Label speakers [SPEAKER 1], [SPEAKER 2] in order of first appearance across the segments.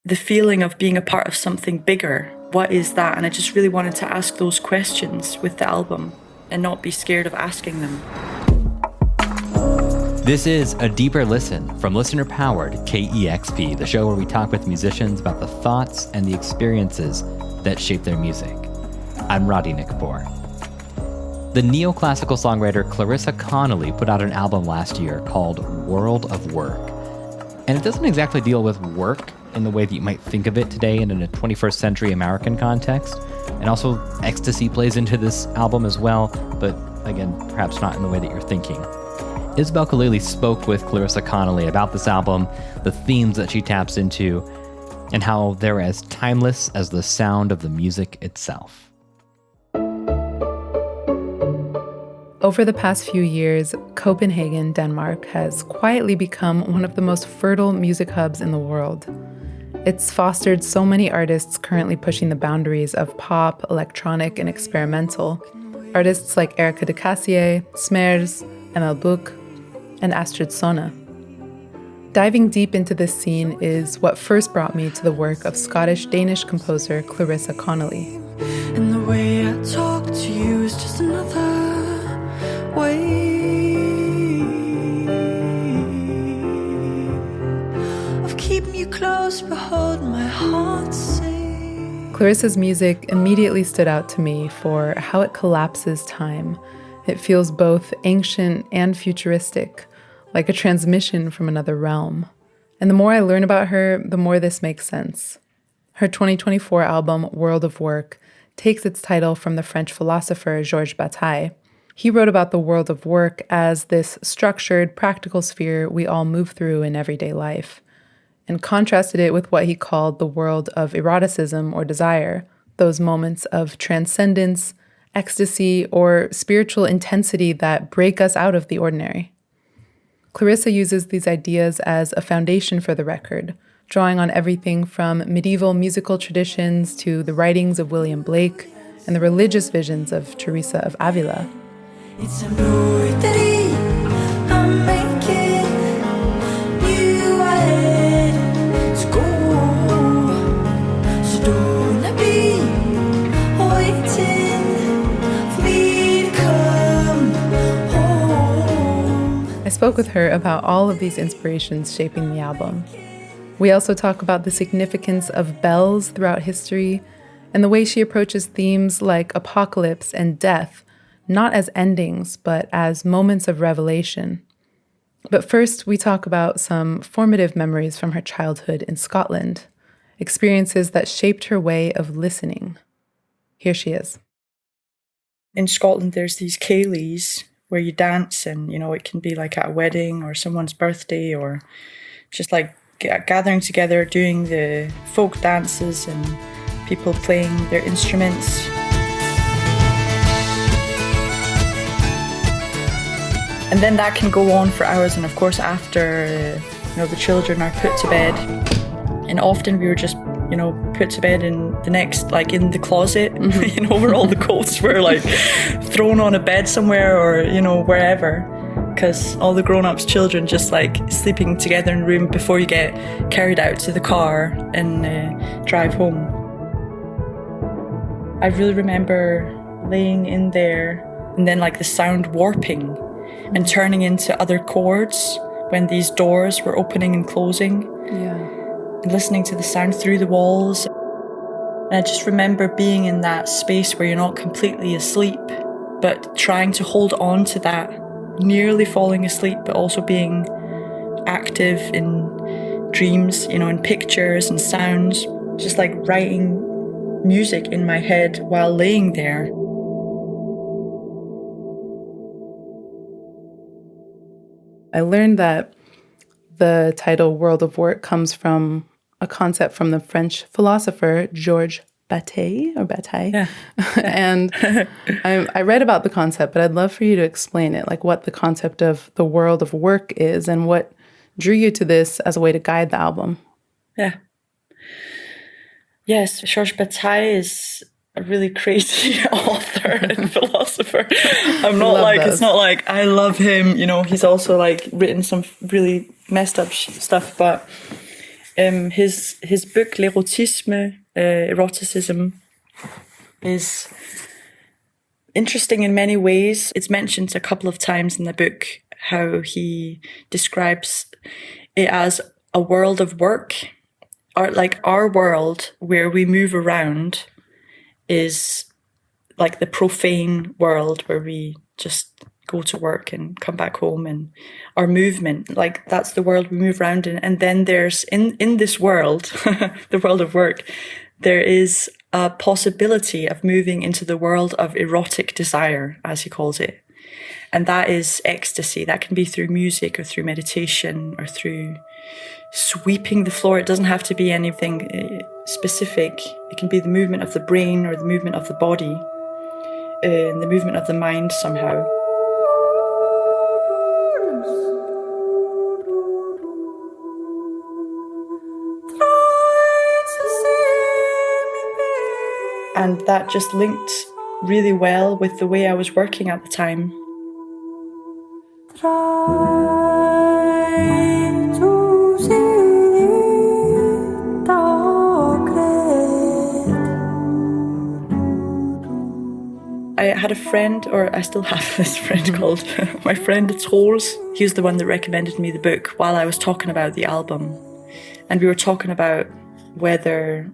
[SPEAKER 1] the feeling of being a part of something bigger. What is that? And I just really wanted to ask those questions with the album and not be scared of asking them.
[SPEAKER 2] This is A Deeper Listen from listener-powered KEXP, the show where we talk with musicians about the thoughts and the experiences that shape their music. I'm Radhi Kapoor. The neoclassical songwriter Clarissa Connelly put out an album last year called World of Work. And it doesn't exactly deal with work in the way that you might think of it today in a 21st century American context. And also Ecstasy plays into this album as well, but again, perhaps not in the way that you're thinking. Isabel Khalili spoke with Clarissa Connelly about this album, the themes that she taps into, and how they're as timeless as the sound of the music itself.
[SPEAKER 3] Over the past few years, Copenhagen, Denmark, has quietly become one of the most fertile music hubs in the world. It's fostered so many artists currently pushing the boundaries of pop, electronic, and experimental. Artists like Erika de Cassier, Smers, Emil Buch, and Astrid Sonne. Diving deep into this scene is what first brought me to the work of Scottish-Danish composer Clarissa Connelly.
[SPEAKER 4] And the way I talk to you is just another way of keeping you close, but holding my heart safe.
[SPEAKER 3] Clarissa's music immediately stood out to me for how it collapses time. It feels both ancient and futuristic, like a transmission from another realm. And the more I learn about her, the more this makes sense. Her 2024 album, World of Work, takes its title from the French philosopher Georges Bataille. He wrote about the world of work as this structured, practical sphere we all move through in everyday life, and contrasted it with what he called the world of eroticism or desire, those moments of transcendence, ecstasy, or spiritual intensity that break us out of the ordinary. Clarissa uses these ideas as a foundation for the record, drawing on everything from medieval musical traditions to the writings of William Blake and the religious visions of Teresa of Avila.
[SPEAKER 4] It's embroidery I'm making, you ahead to go, so don't be waiting for me to come home.
[SPEAKER 3] I spoke with her about all of these inspirations shaping the album. We also talk about the significance of bells throughout history and the way she approaches themes like apocalypse and death, not as endings, but as moments of revelation. But first, we talk about some formative memories from her childhood in Scotland, experiences that shaped her way of listening. Here she is.
[SPEAKER 1] In Scotland, there's these ceilidhs where you dance, and, it can be like at a wedding or someone's birthday, or just like gathering together, doing the folk dances and people playing their instruments. And then that can go on for hours, and of course after the children are put to bed, and often we were just put to bed in the next, like in the closet, where all the coats were like thrown on a bed somewhere, or wherever, because all the grown-ups children just like sleeping together in a room before you get carried out to the car and drive home. I really remember laying in there and then like the sound warping and turning into other chords when these doors were opening and closing.
[SPEAKER 3] Yeah.
[SPEAKER 1] And listening to the sound through the walls. And I just remember being in that space where you're not completely asleep, but trying to hold on to that, nearly falling asleep, but also being active in dreams, in pictures and sounds, just like writing music in my head while laying there.
[SPEAKER 3] I learned that the title World of Work comes from a concept from the French philosopher Georges Bataille. Yeah. And I read about the concept, but I'd love for you to explain it, like what the concept of the world of work is and what drew you to this as a way to guide the album.
[SPEAKER 1] Yeah. Yes, Georges Bataille is a really crazy author and philosopher. It's not like I love him, he's also like written some really messed up stuff, but His book L'érotisme, Eroticism, is interesting in many ways. It's mentioned a couple of times in the book how he describes it as a world of work, or like our world where we move around is like the profane world where we just go to work and come back home, and our movement, like that's the world we move around in. And then there's in this world, the world of work, there is a possibility of moving into the world of erotic desire, as he calls it. And that is ecstasy. That can be through music or through meditation or through sweeping the floor. It doesn't have to be anything specific. It can be the movement of the brain or the movement of the body, and the movement of the mind somehow. And that just linked really well with the way I was working at the time. I had a friend, or I still have this friend called my friend Troels. He was the one that recommended me the book while I was talking about the album. And we were talking about whether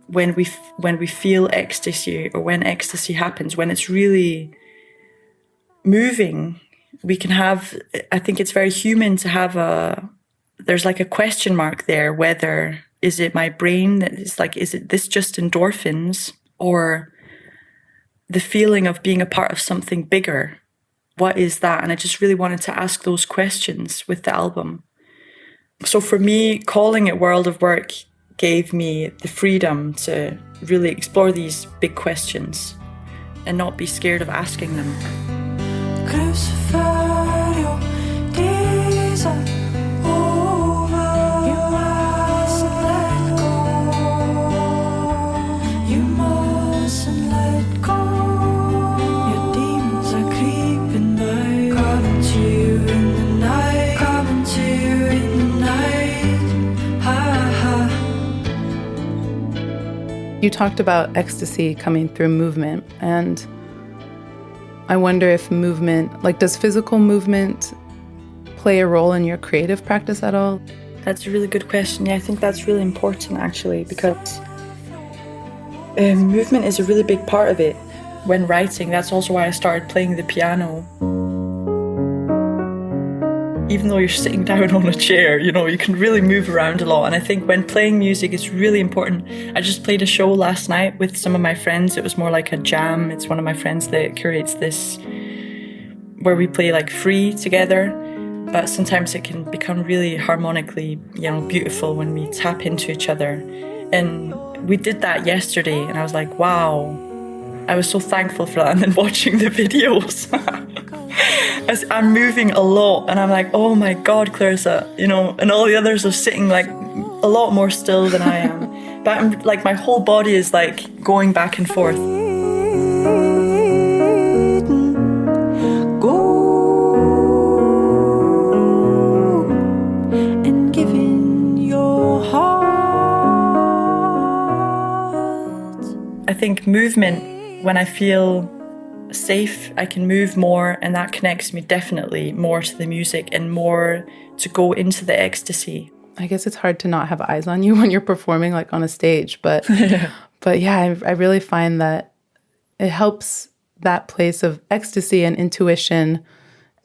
[SPEAKER 1] when we feel ecstasy, or when ecstasy happens, when it's really moving, we can have, I think it's very human to have there's like a question mark there, whether is it my brain that is like, is it this just endorphins, or the feeling of being a part of something bigger? What is that? And I just really wanted to ask those questions with the album. So for me, calling it World of Work gave me the freedom to really explore these big questions and not be scared of asking them.
[SPEAKER 3] You talked about ecstasy coming through movement, and I wonder if movement, like does physical movement play a role in your creative practice at all?
[SPEAKER 1] That's a really good question. Yeah, I think that's really important actually, because movement is a really big part of it when writing. That's also why I started playing the piano. Even though you're sitting down on a chair, you can really move around a lot. And I think when playing music, it's really important. I just played a show last night with some of my friends. It was more like a jam. It's one of my friends that curates this, where we play like free together. But sometimes it can become really harmonically, beautiful when we tap into each other. And we did that yesterday, and I was like, wow. I was so thankful for that. And then watching the videos, as I'm moving a lot, and I'm like, oh my God, Clarissa, and all the others are sitting like a lot more still than I am. But I'm like, my whole body is like going back and forth.
[SPEAKER 4] And giving your heart.
[SPEAKER 1] I think movement, when I feel safe, I can move more, and that connects me definitely more to the music and more to go into the ecstasy.
[SPEAKER 3] I guess it's hard to not have eyes on you when you're performing like on a stage, but but yeah, I really find that it helps that place of ecstasy and intuition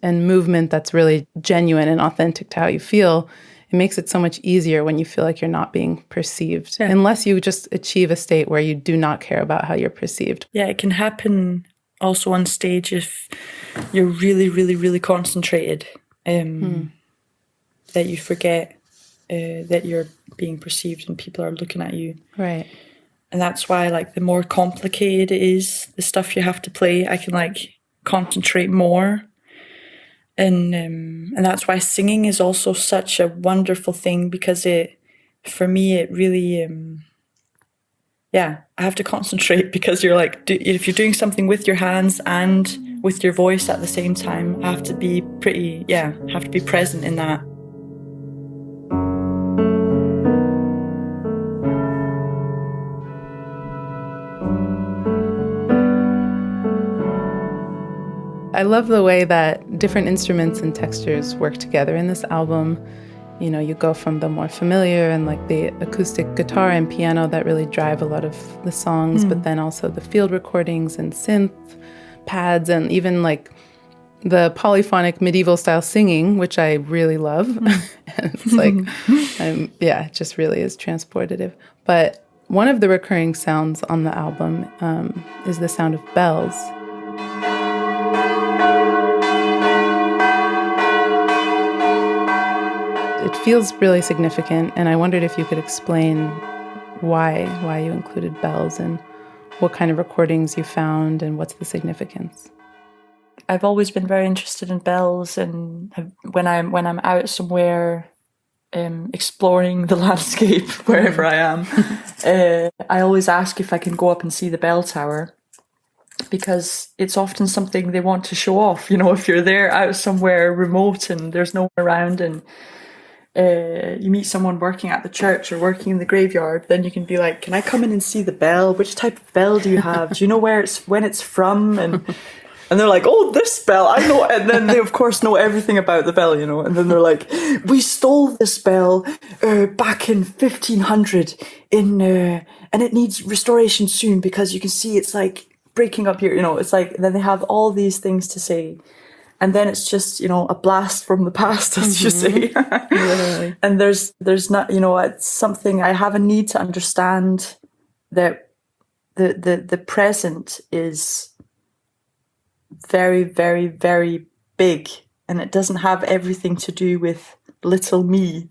[SPEAKER 3] and movement that's really genuine and authentic to how you feel. It makes it so much easier when you feel like you're not being perceived, unless you just achieve a state where you do not care about how you're perceived.
[SPEAKER 1] Yeah, it can happen also on stage if you're really, really, really concentrated, that you forget that you're being perceived and people are looking at you.
[SPEAKER 3] Right.
[SPEAKER 1] And that's why, like, the more complicated it is, the stuff you have to play, I can like concentrate more. And that's why singing is also such a wonderful thing, because for me, it really, I have to concentrate, because you're like, if you're doing something with your hands and with your voice at the same time, I have to be present in that.
[SPEAKER 3] I love the way that different instruments and textures work together in this album. You know, you go from the more familiar and like the acoustic guitar and piano that really drive a lot of the songs, but then also the field recordings and synth pads and even like the polyphonic medieval style singing, which I really love. And it's like, it just really is transportative. But one of the recurring sounds on the album is the sound of bells. It feels really significant, and I wondered if you could explain why you included bells and what kind of recordings you found and what's the significance.
[SPEAKER 1] I've always been very interested in bells, and when I'm out somewhere exploring the landscape wherever I am, I always ask if I can go up and see the bell tower, because it's often something they want to show off. You know, if you're there out somewhere remote and there's no one around, and you meet someone working at the church or working in the graveyard, then you can be like, can I come in and see the bell? Which type of bell do you have? Do you know when it's from? And they're like, oh, this bell, I know. And then they, of course, know everything about the bell, you know. And then they're like, we stole this bell back in 1500 and it needs restoration soon because you can see it's like breaking up here, you know. It's like, then they have all these things to say. And then it's just, you know, a blast from the past, as you say. Literally. And there's not, you know, it's something I have a need to understand that the present is very, very, very big, and it doesn't have everything to do with little me.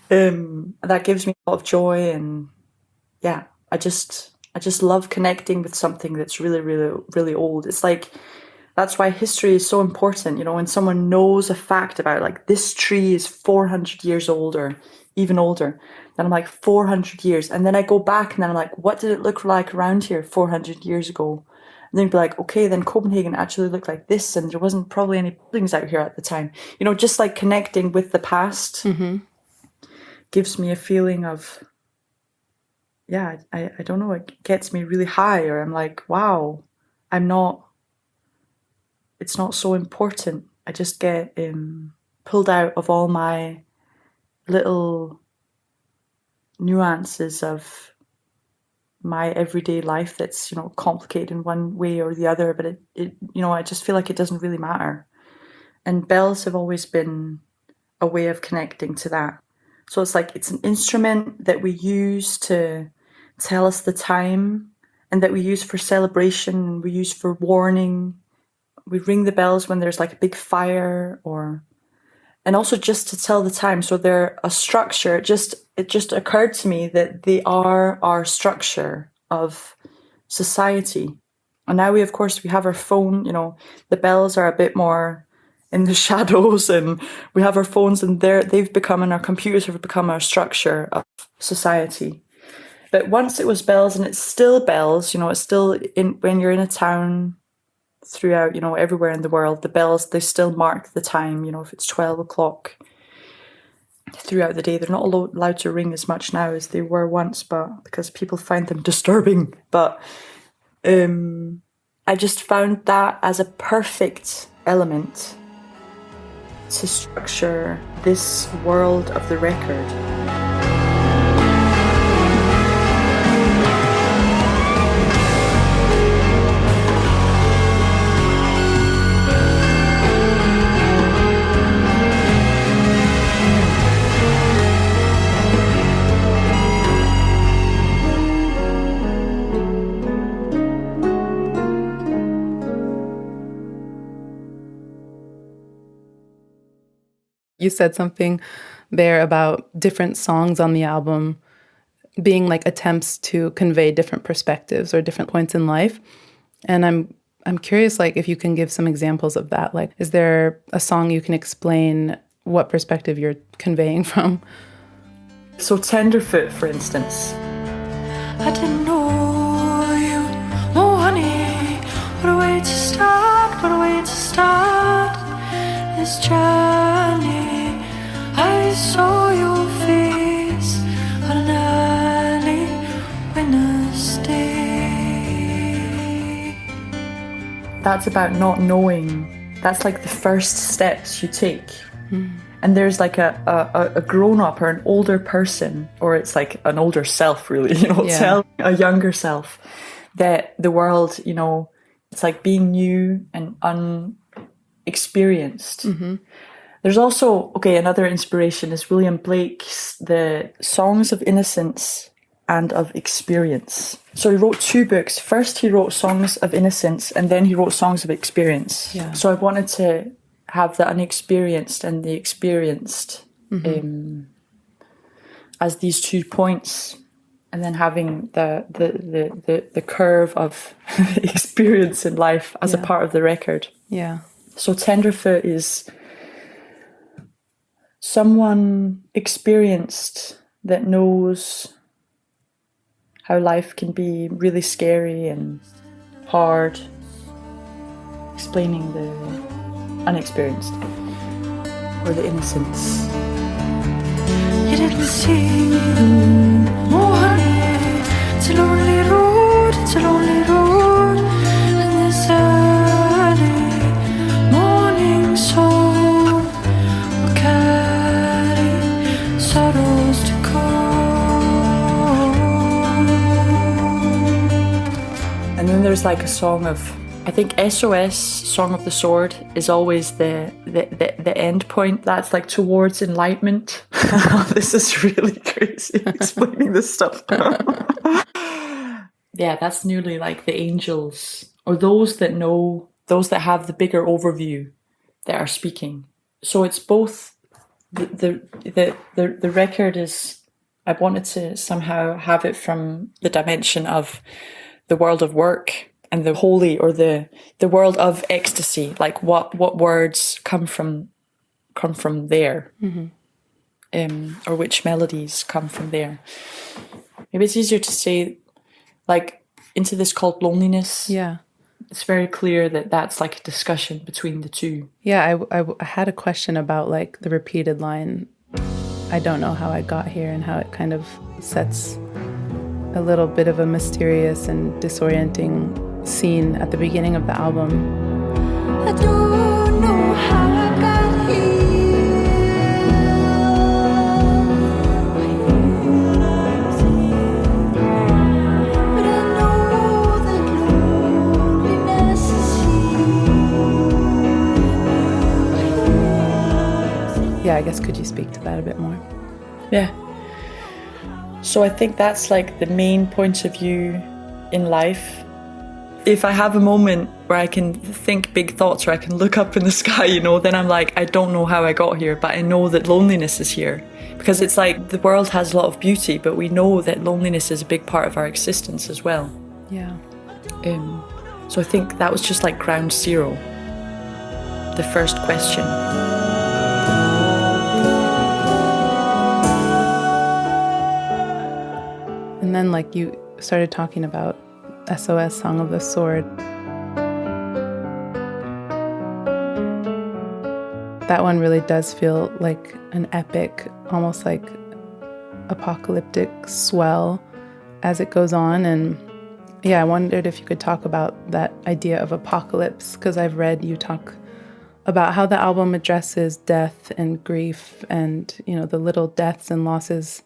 [SPEAKER 1] That gives me a lot of joy, and yeah, I just love connecting with something that's really, really, really old. It's like, that's why history is so important. You know, when someone knows a fact about, like, this tree is 400 years old or even older, then I'm like, 400 years. And then I go back and then I'm like, what did it look like around here 400 years ago? And then you'd be like, okay, then Copenhagen actually looked like this, and there wasn't probably any buildings out here at the time. You know, just like connecting with the past gives me a feeling of, yeah, I don't know, it gets me really high, or I'm like, wow, it's not so important. I just get pulled out of all my little nuances of my everyday life that's, you know, complicated in one way or the other, but it you know, I just feel like it doesn't really matter. And bells have always been a way of connecting to that. So it's like, it's an instrument that we use to tell us the time, and that we use for celebration, we use for warning. We ring the bells when there's like a big fire, and also just to tell the time. So they're a structure. It just occurred to me that they are our structure of society. And now we have our phone, you know, the bells are a bit more in the shadows, and we have our phones, and they've become, and our computers have become our structure of society. But once it was bells, and it's still bells, you know, it's still when you're in a town, throughout, you know, everywhere in the world, the bells, they still mark the time. You know, if it's 12 o'clock throughout the day, they're not allowed to ring as much now as they were once, but because people find them disturbing. But I just found that as a perfect element to structure this world of the record.
[SPEAKER 3] You said something there about different songs on the album being like attempts to convey different perspectives or different points in life. And I'm curious, like, if you can give some examples of that. Like, is there a song you can explain what perspective you're conveying from?
[SPEAKER 1] So Tenderfoot, for instance.
[SPEAKER 4] I didn't know you, oh honey, what a way to start, what a way to start this journey. I saw your face on an early winter's day.
[SPEAKER 1] that's about not knowing. That's like the first steps you take. And there's like a grown-up or an older person, or it's like an older self really, tell a younger self that the world, it's like being new and unexperienced. There's also, another inspiration is William Blake's The Songs of Innocence and of Experience. So he wrote 2 books. First he wrote Songs of Innocence, and then he wrote Songs of Experience.
[SPEAKER 3] Yeah.
[SPEAKER 1] So I wanted to have the unexperienced and the experienced as these 2 points, and then having the curve of experience in life as a part of the record.
[SPEAKER 3] Yeah.
[SPEAKER 1] So Tenderfoot is someone experienced that knows how life can be really scary and hard, explaining the unexperienced or the innocence.
[SPEAKER 4] You didn't see me, oh honey, it's a lonely road, it's a lonely road, and this early morning soul will carry sorrows to come.
[SPEAKER 1] And then there's like a song of, I think SOS, Song of the Sword, is always the end point. That's like towards enlightenment. This is really crazy, explaining this stuff. Yeah, that's nearly like the angels, or those that know, those that have the bigger overview that are speaking. So it's both, the record is, I wanted to somehow have it from the dimension of the world of work, and the holy, or the world of ecstasy, like what words come from there, or which melodies come from there. Maybe it's easier to say, like, into this called loneliness.
[SPEAKER 3] Yeah,
[SPEAKER 1] it's very clear that that's like a discussion between the 2.
[SPEAKER 3] Yeah, I had a question about like the repeated line, I don't know how I got here, and how it kind of sets a little bit of a mysterious and disorienting scene at the beginning of the album.
[SPEAKER 4] I don't know how I got here, but I know that loneliness is here.
[SPEAKER 3] Yeah, I guess could you speak to that a bit more?
[SPEAKER 1] Yeah. So I think that's like the main point of view in life. If I have a moment where I can think big thoughts, or I can look up in the sky, then I'm like, I don't know how I got here, but I know that loneliness is here. Because it's like the world has a lot of beauty, but we know that loneliness is a big part of our existence as well.
[SPEAKER 3] Yeah.
[SPEAKER 1] So I think that was just like ground zero, the first question.
[SPEAKER 3] And then like you started talking about SOS, Song of the Sword. That one really does feel like an epic, almost like apocalyptic swell as it goes on. And yeah, I wondered if you could talk about that idea of apocalypse, because I've read you talk about how the album addresses death and grief and, the little deaths and losses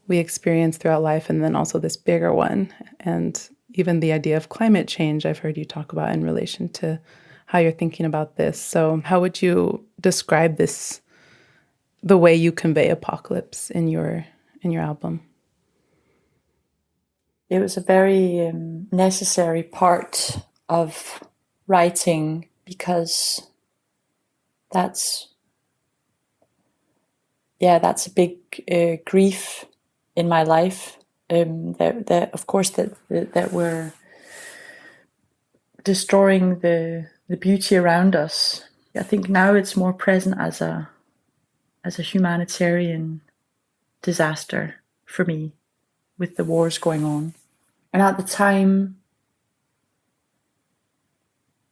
[SPEAKER 3] we experience throughout life, and then also this bigger one. And even the idea of climate change, I've heard you talk about in relation to how you're thinking about this. So how would you describe this, the way you convey apocalypse in your album?
[SPEAKER 1] It was a very necessary part of writing, because that's a big grief in my life. That of course that we're destroying the beauty around us. I think now it's more present as a humanitarian disaster for me, with the wars going on. And at the time,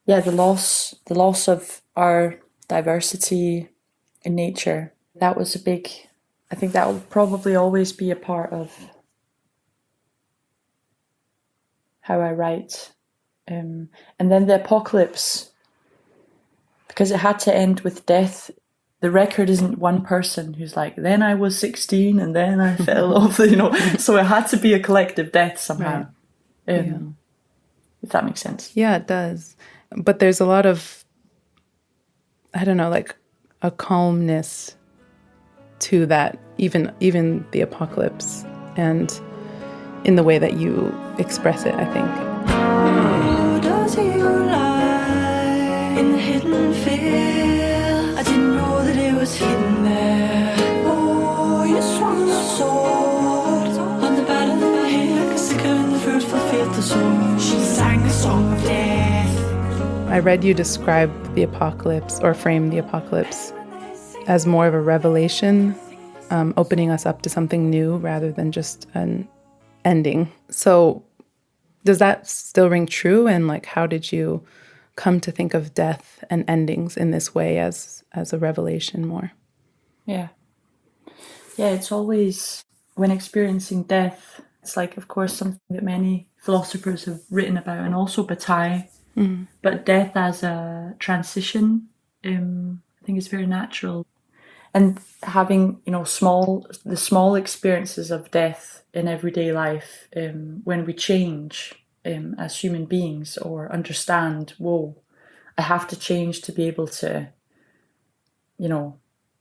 [SPEAKER 1] the loss of our diversity in nature, that was a big, I think that will probably always be a part of how I write. And then the apocalypse, because it had to end with death. The record isn't one person who's like, then I was 16 and then I fell off, so it had to be a collective death somehow. Right. If that makes sense.
[SPEAKER 3] Yeah, it does. But there's a lot of, I don't know, like a calmness to that, even the apocalypse, and in the way that you express it, I think.
[SPEAKER 4] Oh, does he lie in the hidden field? I didn't know that it was hidden there. Oh, you swung the sword on the battlefield, like a sicker in the fruitful field to sow. She sang a song of death.
[SPEAKER 3] I read you describe the apocalypse, or frame the apocalypse, as more of a revelation, opening us up to something new rather than just an ending. So does that still ring true? And like, how did you come to think of death and endings in this way as a revelation more?
[SPEAKER 1] Yeah, it's always, when experiencing death, it's like, of course, something that many philosophers have written about, and also Bataille. But death as a transition, I think is very natural. And having, the small experiences of death in everyday life, when we change as human beings, or understand, whoa, I have to change to be able to,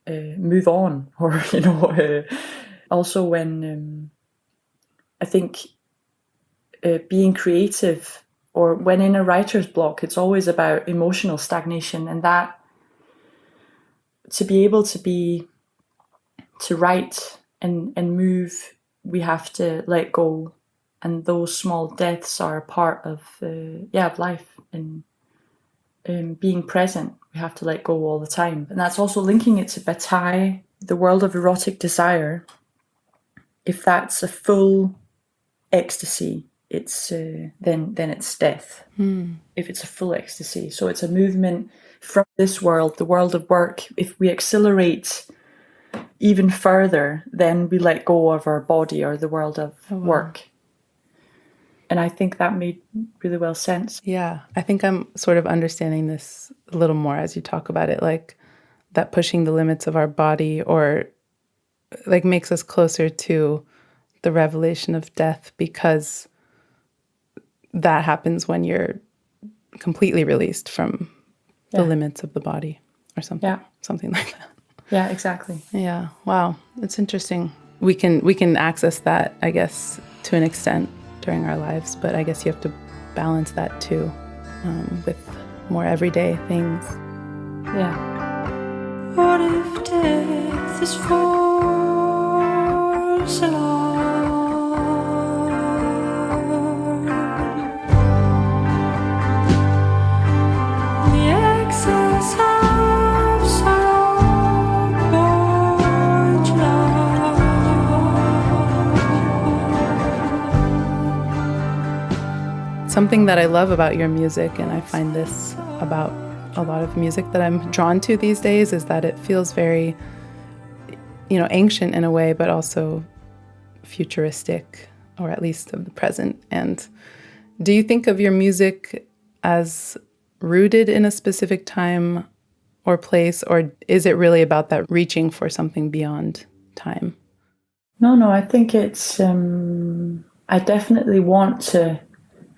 [SPEAKER 1] move on, or, also when I think being creative, or when in a writer's block, it's always about emotional stagnation, and that to be able to write and move, we have to let go. And those small deaths are a part of life, and being present. We have to let go all the time. And that's also linking it to Bataille, the world of erotic desire. If that's a full ecstasy, it's then it's death. If it's a full ecstasy, so it's a movement from this world, the world of work. If we accelerate even further, then we let go of our body, or the world of work. And I think that made really well sense.
[SPEAKER 3] Yeah, I think I'm sort of understanding this a little more as you talk about it, like that pushing the limits of our body, or like makes us closer to the revelation of death, because that happens when you're completely released from the limits of the body, or something.
[SPEAKER 1] Yeah.
[SPEAKER 3] Something like that.
[SPEAKER 1] Yeah, exactly.
[SPEAKER 3] Yeah. Wow. It's interesting. We can access that, I guess, to an extent during our lives, but I guess you have to balance that too, with more everyday things.
[SPEAKER 1] Yeah.
[SPEAKER 4] What if death is false alarm? The excess of sorrow born to love.
[SPEAKER 3] Something that I love about your music, and I find this about a lot of music that I'm drawn to these days, is that it feels very, ancient in a way, but also futuristic, or at least of the present. And do you think of your music as rooted in a specific time or place, or is it really about that reaching for something beyond time?
[SPEAKER 1] No, I think it's, I definitely want to,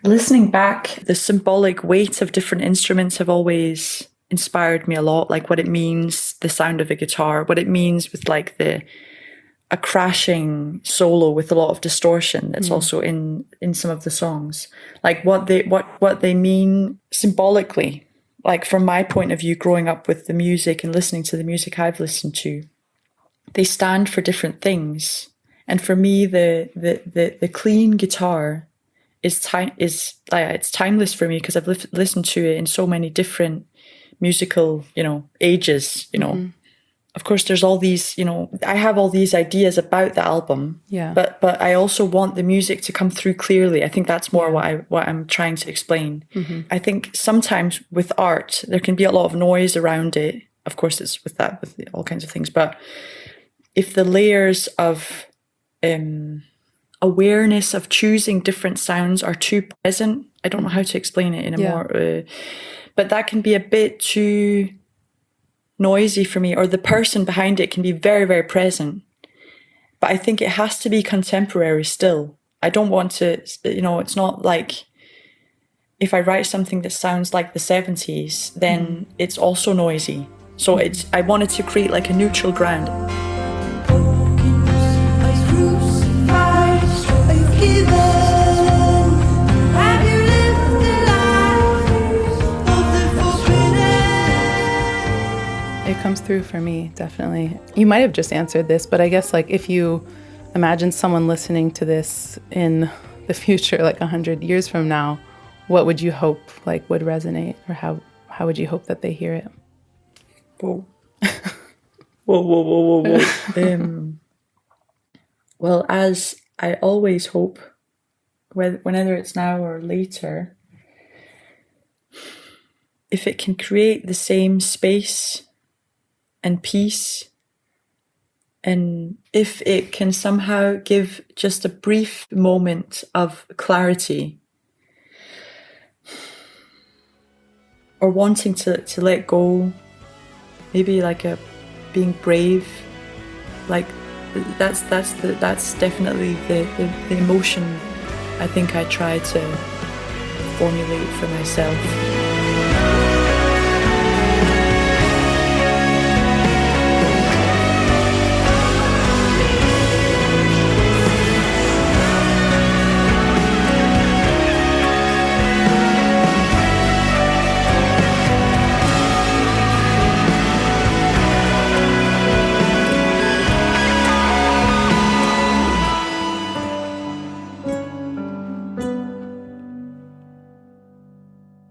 [SPEAKER 1] listening back, the symbolic weight of different instruments have always inspired me a lot, like what it means, the sound of a guitar, what it means with like a crashing solo with a lot of distortion that's also in some of the songs, like what they mean symbolically, like from my point of view, growing up with the music and listening to the music I've listened to, they stand for different things. And for me, the clean guitar it's timeless for me, because I've listened to it in so many different musical, ages, Of course, there's all these, I have all these ideas about the album, but I also want the music to come through clearly. I think that's more what I'm trying to explain. I think sometimes with art, there can be a lot of noise around it. Of course, it's with all kinds of things. But if the layers of awareness of choosing different sounds are too present, I don't know how to explain it in a more, but that can be a bit too noisy for me, or the person behind it can be very, very present. But I think it has to be contemporary still. I don't want to, it's not like if I write something that sounds like the 70s, then it's also noisy. So I wanted to create like a neutral ground.
[SPEAKER 3] It comes through for me, definitely. You might have just answered this, but I guess like if you imagine someone listening to this in the future, like 100 years from now, what would you hope like would resonate, or how would you hope that they hear it?
[SPEAKER 1] Whoa. Whoa. Well, as I always hope, whenever it's now or later, if it can create the same space and peace, and if it can somehow give just a brief moment of clarity, or wanting to let go, maybe like being brave, like that's definitely the emotion I think I try to formulate for myself.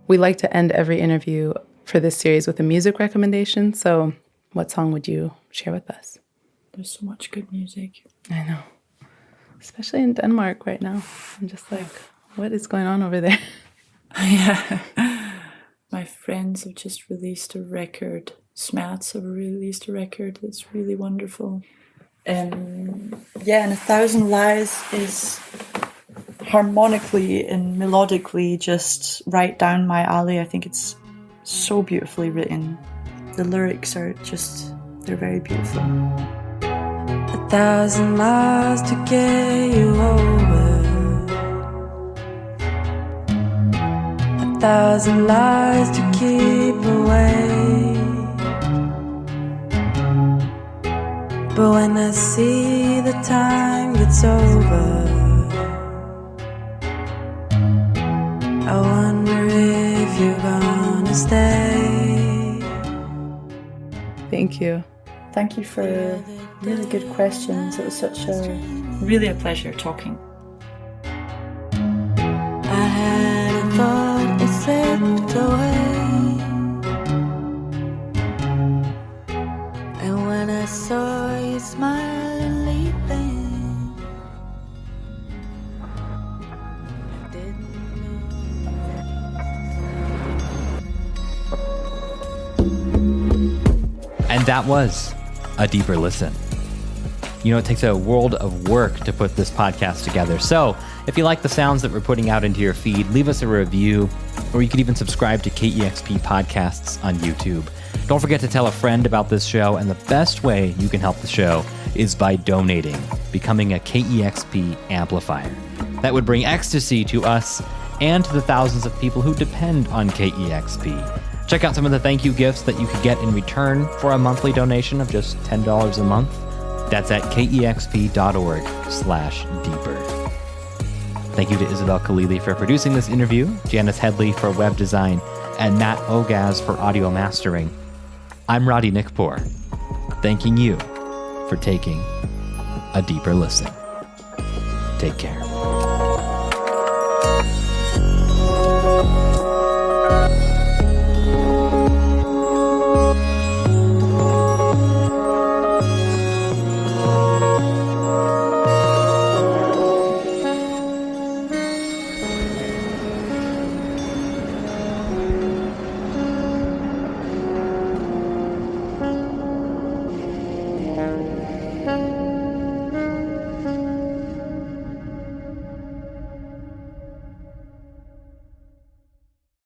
[SPEAKER 3] We like to end every interview for this series with a music recommendation. So what song would you share with us?
[SPEAKER 1] There's so much good music.
[SPEAKER 3] I know. Especially in Denmark right now. I'm just like, what is going on over there?
[SPEAKER 1] Yeah. My friends have just released a record. Smats have released a record that's really wonderful. And 1,000 Lies is harmonically and melodically just right down my alley. I think it's so beautifully written. The lyrics are just, they're very beautiful.
[SPEAKER 4] 1,000 miles to get you over, 1,000 lies to keep away. But when I see the time gets over, I wonder if you're gonna stay.
[SPEAKER 3] Thank you.
[SPEAKER 1] Thank you for really good questions. It was really a pleasure talking.
[SPEAKER 4] I had a thought, it slipped away, and when I saw you smiling, leaving, I didn't know.
[SPEAKER 2] And that was A Deeper Listen. You know, it takes a world of work to put this podcast together. So if you like the sounds that we're putting out into your feed, leave us a review, or you could even subscribe to KEXP podcasts on YouTube. Don't forget to tell a friend about this show, and the best way you can help the show is by donating, becoming a KEXP amplifier. That would bring Ecstasy to us and to the thousands of people who depend on KEXP. Check out some of the thank you gifts that you could get in return for a monthly donation of just $10 a month. That's at kexp.org/deeper. Thank you to Isabel Khalili for producing this interview, Janice Headley for web design, and Matt Ogaz for audio mastering. I'm Roddy Nickpour, thanking you for taking a deeper listen. Take care.